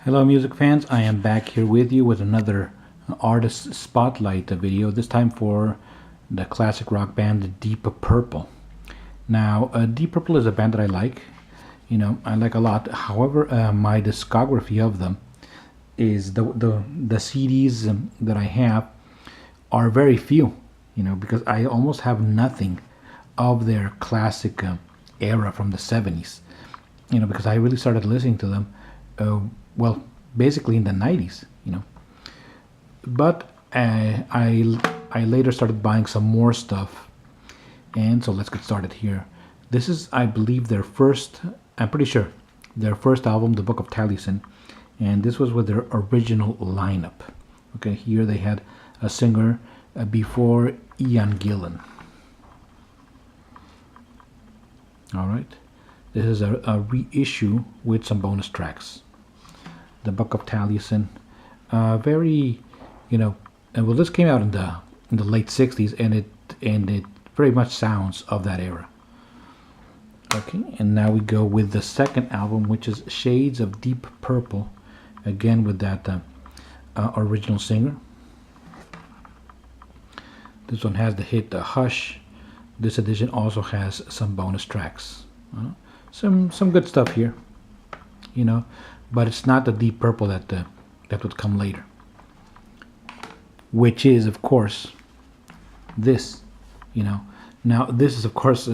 Hello music fans, I am back here with you with another artist spotlight video, this time for the classic rock band Deep Purple. Now Deep Purple is a band that I like, I like a lot. However, my discography of them is the CDs that I have are very few, because I almost have nothing of their classic era from the 70s, because I really started listening to them well, basically in the 90s, but I later started buying some more stuff, and so let's get started here. This is, I believe, their first, I'm pretty sure, their first album, The Book of Taliesin, and this was with their original lineup. Okay, here they had a singer before Ian Gillan. All right, this is a reissue with some bonus tracks. The Book of Taliesin, very, and well, this came out in the late '60s, and it very much sounds of that era. Okay, and now we go with the second album, which is Shades of Deep Purple, again with that original singer. This one has the hit Hush. This edition also has some bonus tracks. Some good stuff here, but it's not the Deep Purple that would come later, which is, of course, this. Now this is, of course,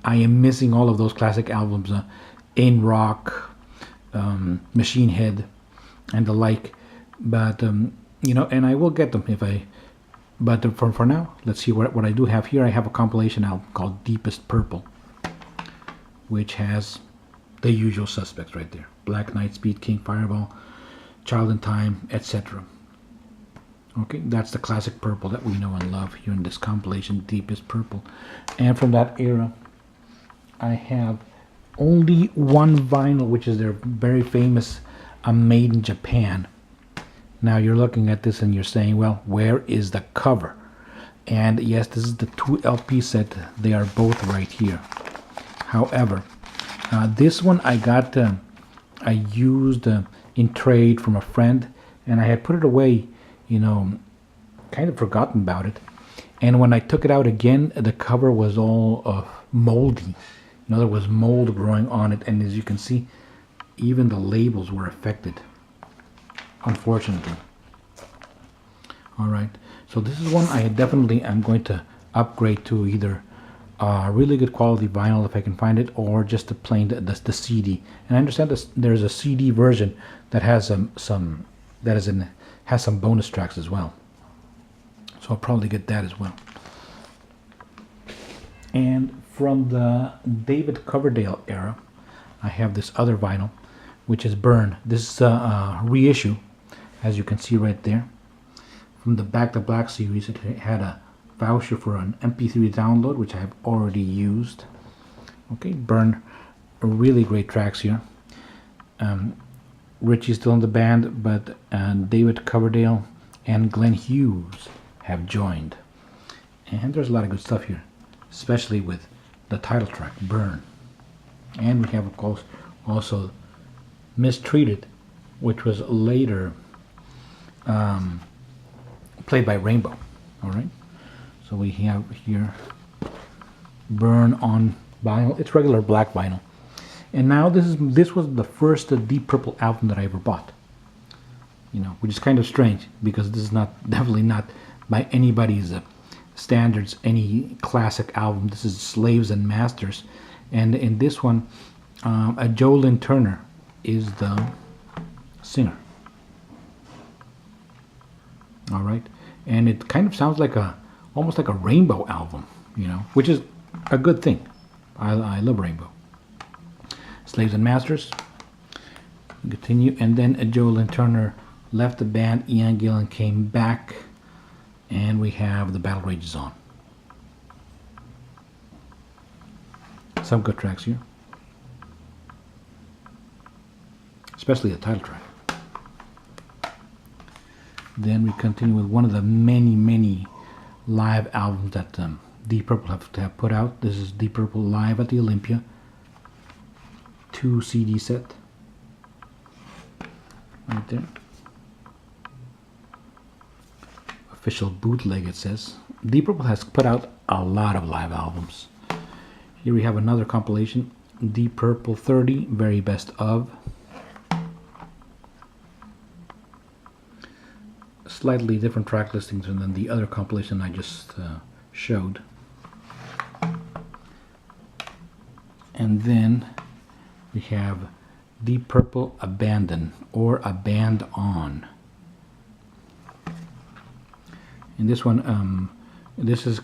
I am missing all of those classic albums, In Rock, Machine Head, and the like. But and I will get them if I. But for now, let's see what I do have here. I have a compilation album called Deepest Purple, which has the usual suspects right there: Black Knight, Speed King, Fireball, Child in Time, etc. Okay, that's the classic Purple that we know and love here in this compilation, Deepest Purple. And from that era, I have only one vinyl, which is their very famous Made in Japan. Now you're looking at this and you're saying, well, where is the cover? And yes, this is the 2 LP set. They are both right here. However, this one I got, I used in trade from a friend, and I had put it away, kind of forgotten about it. And when I took it out again, the cover was all moldy. There was mold growing on it, and as you can see, even the labels were affected, unfortunately. All right, so this is one I definitely am going to upgrade to either really good quality vinyl if I can find it, or just the plain the CD. And I understand there's a CD version that has has some bonus tracks as well, so I'll probably get that as well. And from the David Coverdale era, I have this other vinyl, which is Burn. This is a reissue, as you can see right there. From the Back to Black series, it had a voucher for an MP3 download, which I have already used. Okay, Burn, really great tracks here. Richie's still in the band, but David Coverdale and Glenn Hughes have joined. And there's a lot of good stuff here, especially with the title track, Burn. And we have, of course, also Mistreated, which was later played by Rainbow. All right, so we have here Burn on vinyl. It's regular black vinyl. And now this was the first Deep Purple album that I ever bought, which is kind of strange, because this is definitely not by anybody's standards any classic album. This is Slaves and Masters, and in this one Joe Lynn Turner is the singer. All right, and it kind of sounds like almost like a Rainbow album, which is a good thing. I love Rainbow. Slaves and Masters. Continue, and then Joe Lynn Turner left the band. Ian Gillan came back, and we have The Battle Rages On. Some good tracks here, especially the title track. Then we continue with one of the many live albums that Deep Purple have put out. This is Deep Purple live at the Olympia, 2 CD set. right there. Official bootleg, it says. Deep Purple has put out a lot of live albums. Here we have another compilation, Deep Purple 30 Very Best Of. Slightly different track listings than the other compilation I just showed. And then we have Deep Purple Abandon or Aband On. And this one,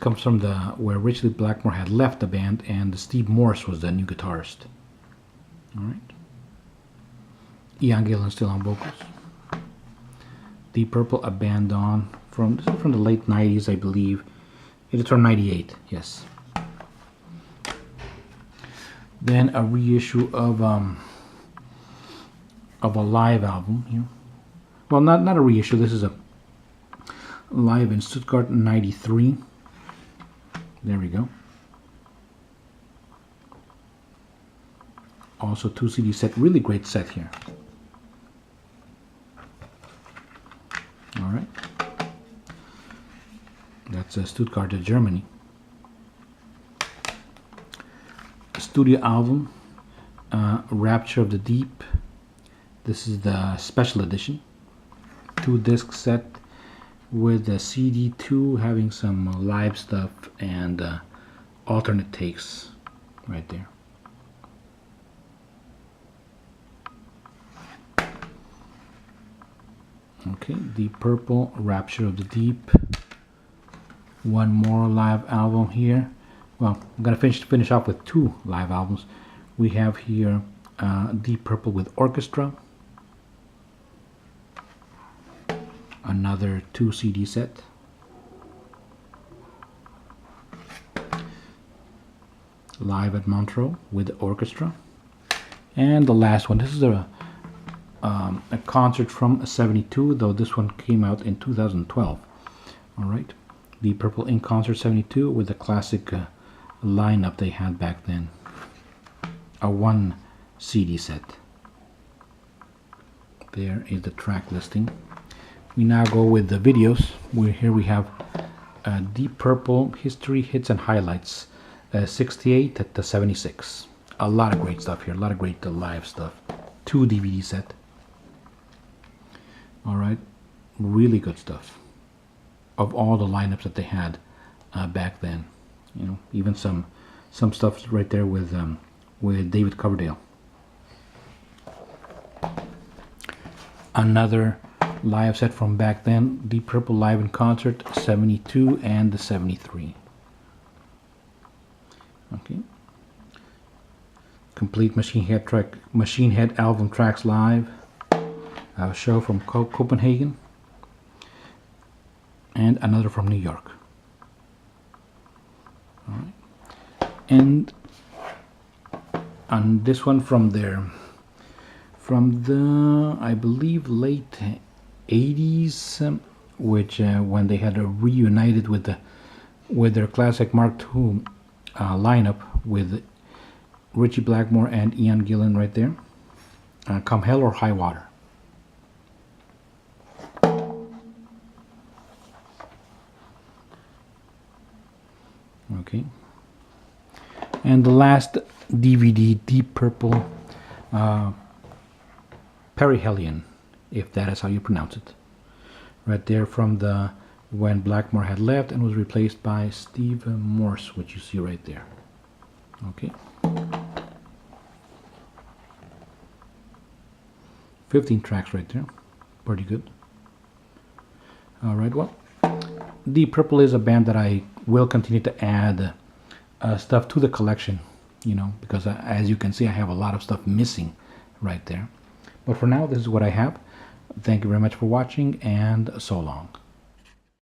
comes from where Richie Blackmore had left the band, and Steve Morse was the new guitarist. All right. Ian Gillan still on vocals. Deep Purple Abandon this is from the late 90s, I believe. It is from 98. Yes. Then a reissue of a live album here. Well, not a reissue. This is a live in Stuttgart 93. There we go. Also 2 CD set, really great set here. All right. That's Stuttgart, Germany. Studio album, Rapture of the Deep. This is the special edition. 2-disc set with a CD2 having some live stuff and alternate takes right there. Okay, Deep Purple, Rapture of the Deep. One more live album here. Well, I'm gonna finish off with 2 live albums. We have here Deep Purple with Orchestra. Another 2 CD set. Live at Montreux with the Orchestra. And the last one, this is a concert from 72, though this one came out in 2012. All right, Deep Purple in Concert 72 with the classic lineup they had back then. A 1 CD set. There is the track listing. We now go with the videos. Here we have Deep Purple History Hits and Highlights, 68 to 76. A lot of great stuff here, a lot of great live stuff. 2 DVD set. All right, really good stuff. Of all the lineups that they had back then, you know, even some stuff right there with David Coverdale. Another live set from back then, Deep Purple live in concert 72 and the 73. Okay. Complete Machine Head album tracks live. A show from Copenhagen. And another from New York. All right. And on this one from the I believe late 80s, which when they had reunited with their classic Mark II lineup with Richie Blackmore and Ian Gillan right there. Come Hell or High Water. Okay. And the last DVD, Deep Purple Perihelion, if that is how you pronounce it. Right there from when Blackmore had left and was replaced by Steve Morse, which you see right there. Okay. 15 tracks right there. Pretty good. All right, well, Deep Purple is a band that I will continue to add stuff to the collection, you know, because as you can see, I have a lot of stuff missing right there. But for now, this is what I have. Thank you very much for watching, and so long.